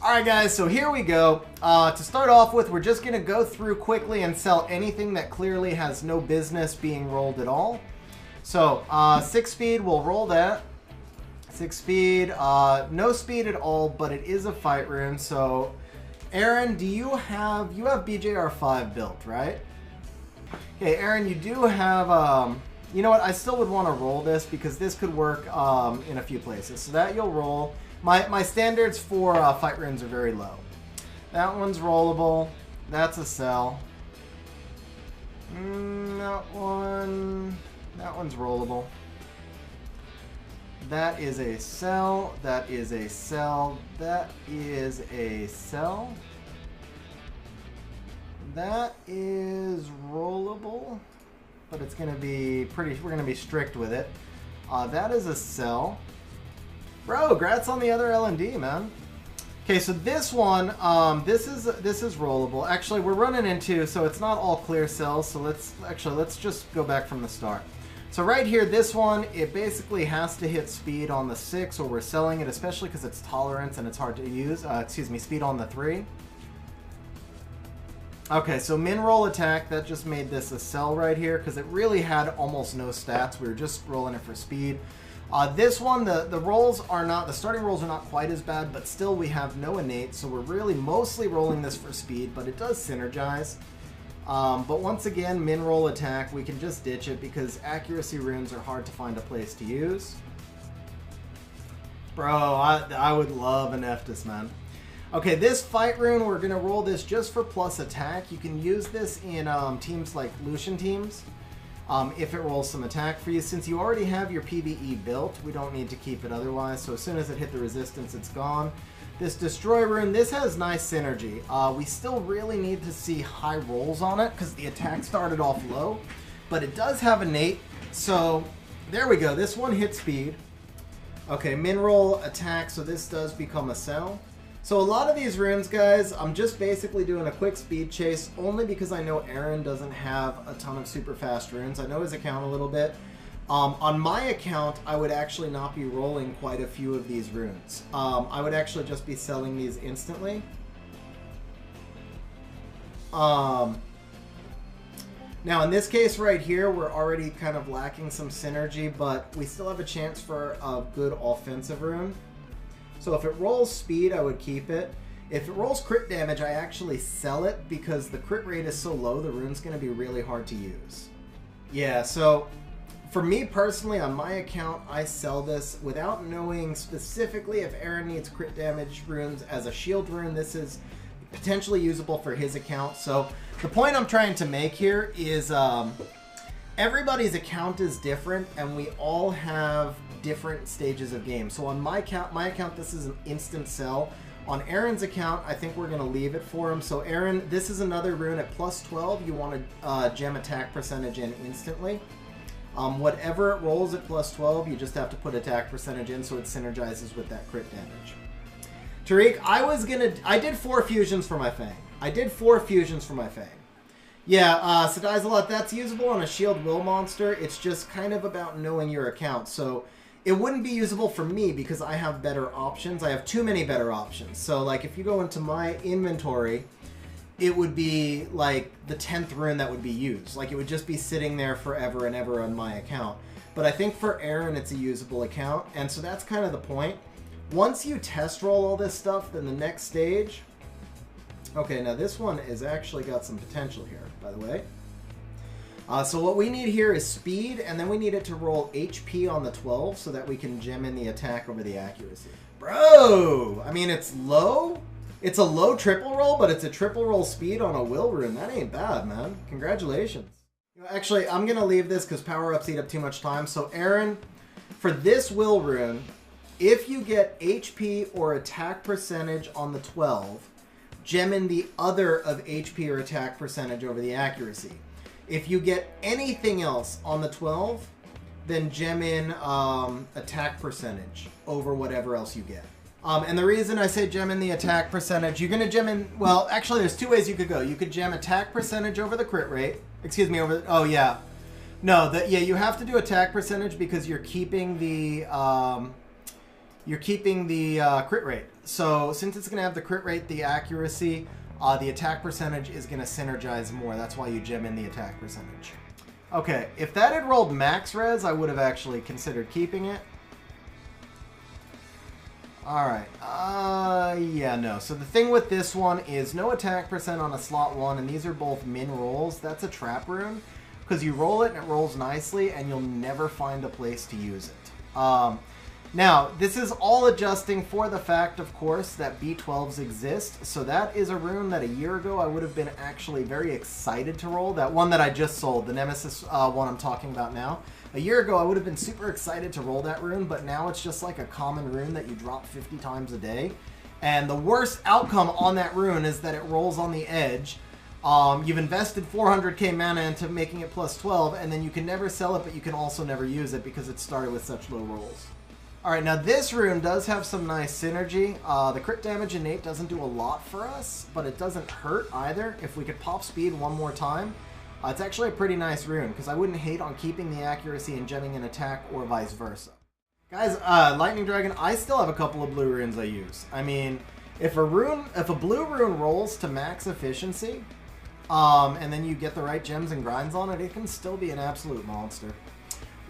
Alright guys, so here we go. To start off with, we're just going to go through quickly and sell anything that clearly has no business being rolled at all. So, 6 speed, we'll roll that. 6 speed, no speed at all, but it is a fight rune. So, Aaron, do you have BJR5 built, right? Okay, Aaron, you do have, you know what, I still would want to roll this because this could work in a few places. So that you'll roll. My standards for fight runes are very low. That one's rollable. That's a sell. That one's rollable. That is a sell. That is a sell. That is a sell. That is rollable, but it's going to be we're going to be strict with it. That is a sell. Bro, grats on the other L&D, man. Okay, so this one, this is rollable. Actually, we're running into, so it's not all clear cells, so let's just go back from the start. So right here, this one, it basically has to hit speed on the 6, or we're selling it, especially because it's tolerance and it's hard to use. Excuse me, speed on the 3. Okay, so min roll attack, that just made this a sell right here, because it really had almost no stats. We were just rolling it for speed. This one, the rolls are not, the starting rolls are not quite as bad, but still we have no innate, so we're really mostly rolling this for speed, but it does synergize. But once again, min roll attack, we can just ditch it because accuracy runes are hard to find a place to use. Bro, I would love an Eftis, man. Okay, this fight rune, we're going to roll this just for plus attack. You can use this in teams like Lucian teams. If it rolls some attack for you. Since you already have your PvE built, we don't need to keep it otherwise. So as soon as it hit the resistance, it's gone. This Destroy rune, this has nice synergy. We still really need to see high rolls on it because the attack started off low. But it does have innate. So there we go. This one hit speed. Okay, min roll attack. So this does become a sell. So a lot of these runes, guys, I'm just basically doing a quick speed chase only because I know Aaron doesn't have a ton of super fast runes. I know his account a little bit. On my account, I would actually not be rolling quite a few of these runes. I would actually just be selling these instantly. Now in this case right here, we're already kind of lacking some synergy, but we still have a chance for a good offensive rune. So if it rolls speed, I would keep it. If it rolls crit damage, I actually sell it because the crit rate is so low, the rune's going to be really hard to use. Yeah, so for me personally, on my account, I sell this without knowing specifically if Aaron needs crit damage runes as a shield rune. This is potentially usable for his account. So the point I'm trying to make here is everybody's account is different and we all have different stages of game. So on my account, this is an instant sell. On Aaron's account, I think we're going to leave it for him. So Aaron, this is another rune at plus 12. You want to gem attack percentage in instantly. Whatever it rolls at plus 12, you just have to put attack percentage in so it synergizes with that crit damage. Tariq, I did 4 fusions for my Fang. Yeah, Sadai's that's usable on a shield will monster. It's just kind of about knowing your account. So it wouldn't be usable for me because I have better options. I have too many better options. So like if you go into my inventory, it would be like the 10th rune that would be used. Like it would just be sitting there forever and ever on my account. But I think for Aaron, it's a usable account. And so that's kind of the point. Once you test roll all this stuff, then the next stage... Okay, now this one is actually got some potential here, by the way. So what we need here is speed, and then we need it to roll HP on the 12 so that we can gem in the attack over the accuracy. Bro! I mean, it's low. It's a low triple roll, but it's a triple roll speed on a will rune. That ain't bad, man. Congratulations. Actually, I'm going to leave this because power-ups eat up too much time. So, Aaron, for this will rune, if you get HP or attack percentage on the 12, gem in the other of HP or attack percentage over the accuracy. If you get anything else on the 12, then gem in attack percentage over whatever else you get. And the reason I say gem in the attack percentage, you're going to gem in, well, actually there's 2 ways you could go. You could gem attack percentage over the crit rate. Excuse me, over, oh yeah. No, yeah, you have to do attack percentage because you're keeping the crit rate. So since it's going to have the crit rate, the accuracy, the attack percentage is going to synergize more. That's why you gem in the attack percentage. Okay, if that had rolled max res, I would have actually considered keeping it. Alright, yeah, no. So the thing with this one is no attack percent on a slot 1, and these are both min rolls. That's a trap rune, because you roll it and it rolls nicely, and you'll never find a place to use it. Now, this is all adjusting for the fact, of course, that B12s exist. So that is a rune that a year ago I would have been actually very excited to roll. That one that I just sold, the Nemesis one I'm talking about now. A year ago I would have been super excited to roll that rune, but now it's just like a common rune that you drop 50 times a day. And the worst outcome on that rune is that it rolls on the edge. You've invested 400k mana into making it plus 12, and then you can never sell it, but you can also never use it because it started with such low rolls. Alright, now this rune does have some nice synergy. The crit damage innate doesn't do a lot for us, but it doesn't hurt either. If we could pop speed one more time, it's actually a pretty nice rune, because I wouldn't hate on keeping the accuracy and gemming an attack or vice versa. Guys, Lightning Dragon, I still have a couple of blue runes I use. I mean, if a blue rune rolls to max efficiency, and then you get the right gems and grinds on it, it can still be an absolute monster.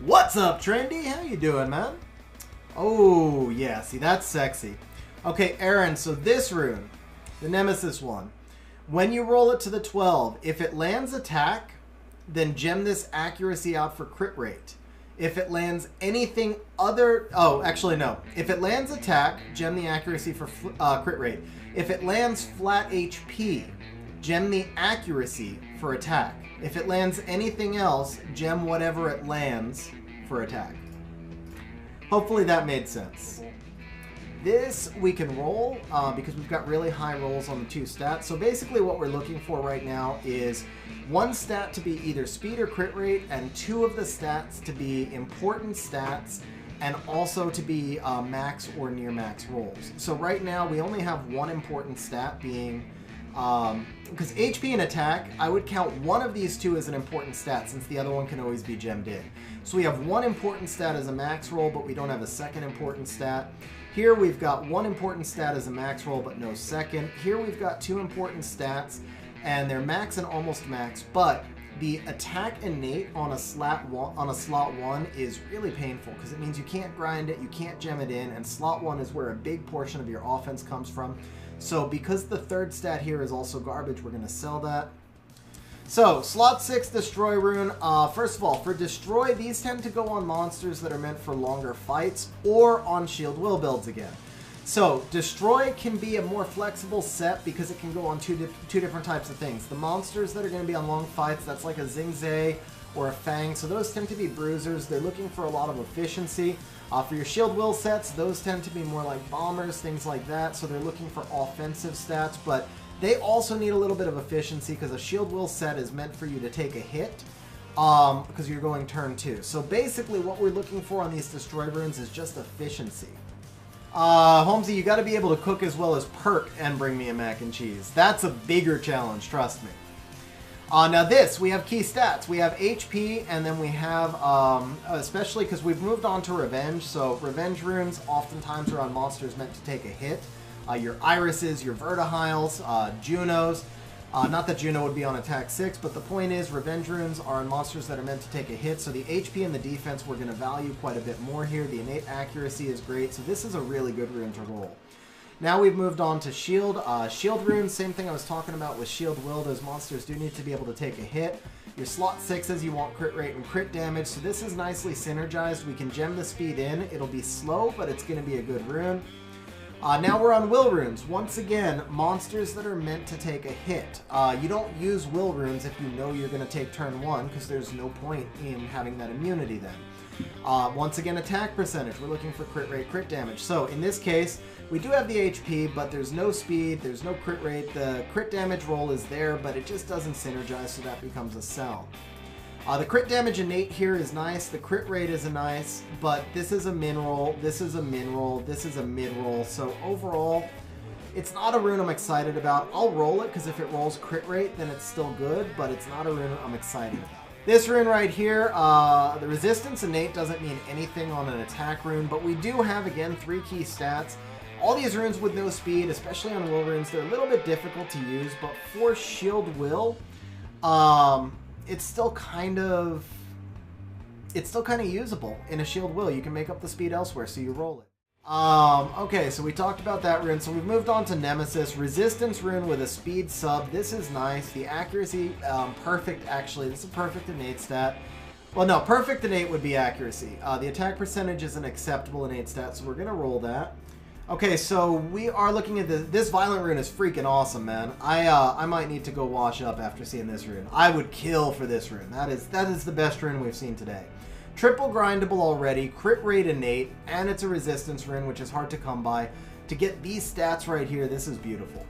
What's up, Trendy? How you doing, man? Oh, yeah, see, that's sexy. Okay, Aaron, so this rune, the Nemesis one, when you roll it to the 12, if it lands attack, then gem this accuracy out for crit rate. If it lands anything other... Oh, actually, no. If it lands attack, gem the accuracy for crit rate. If it lands flat HP, gem the accuracy for attack. If it lands anything else, gem whatever it lands for attack. Hopefully that made sense. This we can roll because we've got really high rolls on the 2 stats. So basically what we're looking for right now is 1 stat to be either speed or crit rate, and 2 of the stats to be important stats, and also to be max or near max rolls. So right now we only have 1 important stat being... because HP and attack, I would count 1 of these 2 as an important stat, since the other one can always be gemmed in. So we have 1 important stat as a max roll, but we don't have a second important stat. Here we've got 1 important stat as a max roll, but no second. Here we've got 2 important stats, and they're max and almost max, but the attack innate on a slot 1 is really painful, because it means you can't grind it, you can't gem it in, and slot 1 is where a big portion of your offense comes from. So because the 3rd stat here is also garbage, we're going to sell that. So, slot 6 destroy rune. First of all, for destroy, these tend to go on monsters that are meant for longer fights, or on shield will builds again. So, destroy can be a more flexible set because it can go on two different types of things. The monsters that are going to be on long fights, that's like a Zingzay or a Fang, so those tend to be bruisers. They're looking for a lot of efficiency. For your shield will sets, those tend to be more like bombers, things like that, so they're looking for offensive stats, but they also need a little bit of efficiency because a shield will set is meant for you to take a hit because you're going turn 2. So basically what we're looking for on these destroy runes is just efficiency. Holmesy, you got to be able to cook as well as perk and bring me a mac and cheese. That's a bigger challenge, trust me. Now this, we have key stats. We have HP, and then we have, especially because we've moved on to Revenge, so Revenge runes oftentimes are on monsters meant to take a hit. Your Irises, your Vertihiles, Junos. Not that Juno would be on attack 6, but the point is Revenge runes are on monsters that are meant to take a hit, so the HP and the defense we're going to value quite a bit more here. The innate accuracy is great, so this is a really good rune to roll. Now we've moved on to Shield. Shield runes, same thing I was talking about with Shield Will. Those monsters do need to be able to take a hit. Your slot 6s, you want crit rate and crit damage, so this is nicely synergized. We can gem the speed in. It'll be slow, but it's going to be a good rune. Now we're on Will runes. Once again, monsters that are meant to take a hit. You don't use Will runes if you know you're going to take turn 1, because there's no point in having that immunity then. Once again, attack percentage. We're looking for crit rate, crit damage. So in this case, we do have the HP, but there's no speed, there's no crit rate. The crit damage roll is there, but it just doesn't synergize, so that becomes a sell. The crit damage innate here is nice, the crit rate is nice, but this is a min roll, this is a min roll, this is a mid roll, so overall, it's not a rune I'm excited about. I'll roll it, because if it rolls crit rate, then it's still good, but it's not a rune I'm excited about. This rune right here, the resistance innate doesn't mean anything on an attack rune, but we do have, again, 3 key stats. All these runes with no speed, especially on will runes, they're a little bit difficult to use, but for shield will, it's still kind of usable in a shield will. You can make up the speed elsewhere, so you roll it. Okay, so we talked about that rune. So we've moved on to Nemesis. Resistance rune with a speed sub. This is nice. The accuracy, perfect actually. This is a perfect innate stat. Well, no, perfect innate would be accuracy. The attack percentage is an acceptable innate stat, so we're going to roll that. Okay, so we are looking at this violent rune is freaking awesome, man. I might need to go wash up after seeing this rune. I would kill for this rune. That is the best rune we've seen today. Triple grindable already, crit rate innate, and it's a resistance rune, which is hard to come by. To get these stats right here, this is beautiful.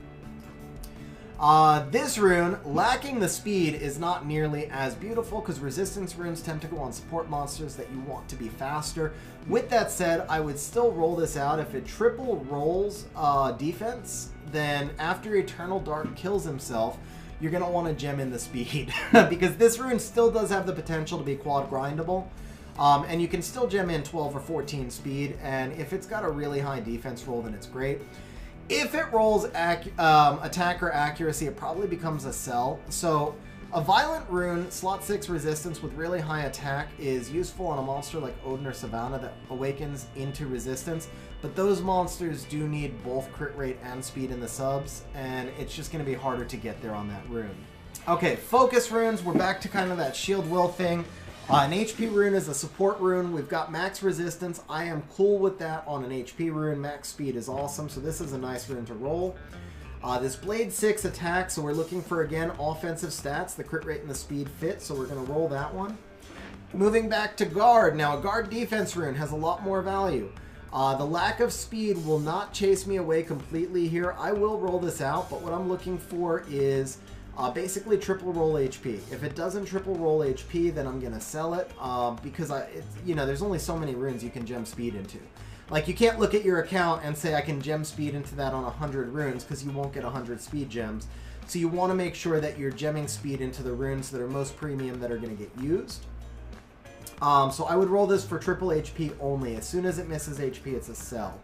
This rune, lacking the speed, is not nearly as beautiful because resistance runes tend to go on support monsters that you want to be faster. With that said, I would still roll this out. If it triple rolls defense, then after Eternal Dark kills himself, you're going to want to gem in the speed because this rune still does have the potential to be quad grindable. And you can still gem in 12 or 14 speed, and if it's got a really high defense roll, then it's great. If it rolls attacker accuracy, it probably becomes a sell. So a violent rune, slot 6 resistance with really high attack is useful on a monster like Odin or Savannah that awakens into resistance. But those monsters do need both crit rate and speed in the subs, and it's just going to be harder to get there on that rune. Okay, focus runes. We're back to kind of that shield will thing. An HP rune is a support rune. We've got max resistance. I am cool with that on an HP rune. Max speed is awesome, so this is a nice rune to roll. This Blade 6 attack, so we're looking for, again, offensive stats. The crit rate and the speed fit, so we're going to roll that one. Moving back to guard. Now, a guard defense rune has a lot more value. The lack of speed will not chase me away completely here. I will roll this out, but what I'm looking for is basically triple roll HP. If it doesn't triple roll HP, then I'm going to sell it because there's only so many runes you can gem speed into. Like, you can't look at your account and say I can gem speed into that on 100 runes because you won't get 100 speed gems. So you want to make sure that you're gemming speed into the runes that are most premium that are going to get used. So I would roll this for triple HP only. As soon as it misses HP, it's a sell.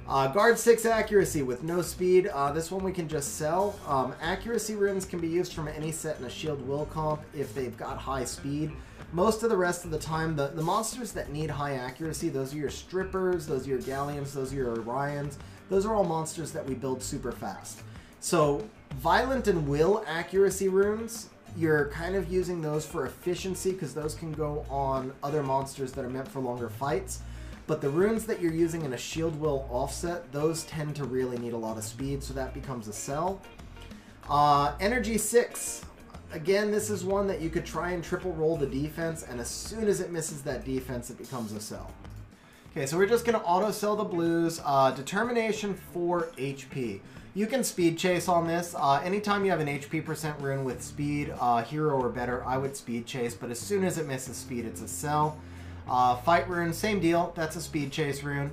Guard 6 accuracy with no speed. This one we can just sell. Accuracy runes can be used from any set in a shield will comp if they've got high speed. Most of the rest of the time, the monsters that need high accuracy, those are your strippers, those are your galleons, those are your Orions. Those are all monsters that we build super fast. So violent and will accuracy runes, you're kind of using those for efficiency because those can go on other monsters that are meant for longer fights. But the runes that you're using in a shield will offset, those tend to really need a lot of speed, so that becomes a sell. Energy 6. Again, this is one that you could try and triple roll the defense, and as soon as it misses that defense, it becomes a sell. Okay, so we're just going to auto sell the blues. Determination 4 HP. You can speed chase on this. Anytime you have an HP percent rune with speed, hero or better, I would speed chase, but as soon as it misses speed, it's a sell. Fight rune, same deal. That's a speed chase rune.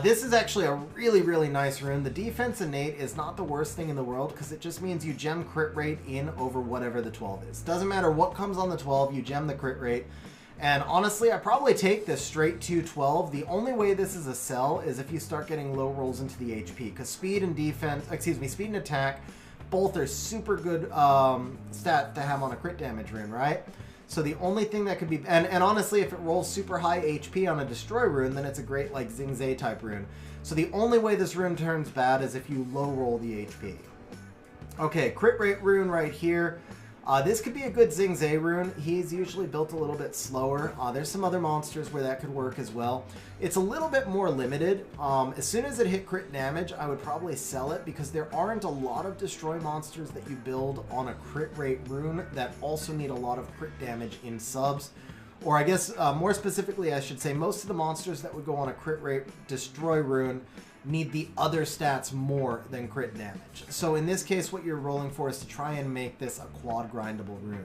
This is actually a really, really nice rune. The defense innate is not the worst thing in the world because it just means you gem crit rate in over whatever the 12 is. Doesn't matter what comes on the 12, you gem the crit rate. And honestly, I probably take this straight to 12. The only way this is a sell is if you start getting low rolls into the HP because speed and defense, speed and attack, both are super good stats to have on a crit damage rune, right? So the only thing that could be, and honestly, if it rolls super high HP on a destroy rune, then it's a great like Xing Zhe type rune. So the only way this rune turns bad is if you low roll the HP. Okay, crit rate rune right here. This could be a good Xing Zhe rune. He's usually built a little bit slower. There's some other monsters where that could work as well. It's a little bit more limited. As soon as it hit crit damage, I would probably sell it because there aren't a lot of destroy monsters that you build on a crit rate rune that also need a lot of crit damage in subs. Or I guess more specifically, I should say most of the monsters that would go on a crit rate destroy rune need the other stats more than crit damage. So in this case, what you're rolling for is to try and make this a quad grindable rune.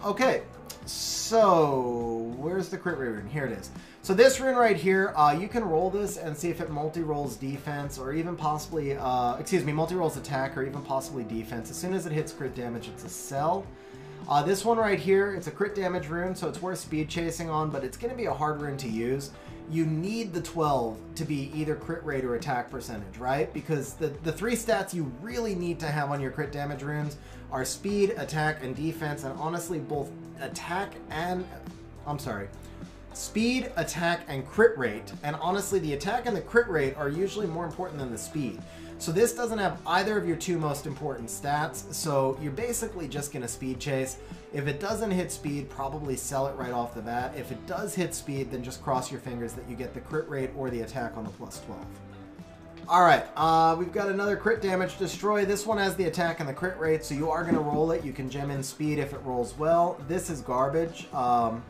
Okay, so where's the crit rate rune? Here it is. So this rune right here, you can roll this and see if it multi-rolls defense or even possibly, multi-rolls attack or even possibly defense. As soon as it hits crit damage, it's a sell. This one right here, it's a crit damage rune, so it's worth speed chasing on, but it's going to be a hard rune to use. you need the 12 to be either crit rate or attack percentage, right? Because the three stats you really need to have on your crit damage runes are speed, attack, and defense, and honestly both speed, attack, and crit rate. And honestly, the attack and the crit rate are usually more important than the speed. So this doesn't have either of your two most important stats, so you're basically just going to speed chase. If it doesn't hit speed, probably sell it right off the bat. If it does hit speed, then just cross your fingers that you get the crit rate or the attack on the plus 12. Alright, we've got another crit damage destroy. This one has the attack and the crit rate, so you are going to roll it. You can gem in speed if it rolls well. This is garbage.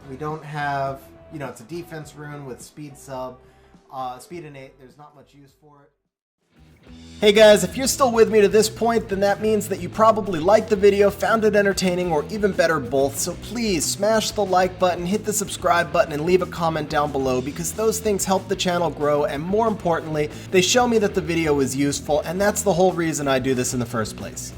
We don't have, you know, it's a defense rune with speed sub. Speed innate, there's not much use for it. Hey guys, if you're still with me to this point, then that means that you probably liked the video, found it entertaining, or even better, both. So please smash the like button, hit the subscribe button, and leave a comment down below, because those things help the channel grow, and more importantly, they show me that the video is useful, and that's the whole reason I do this in the first place.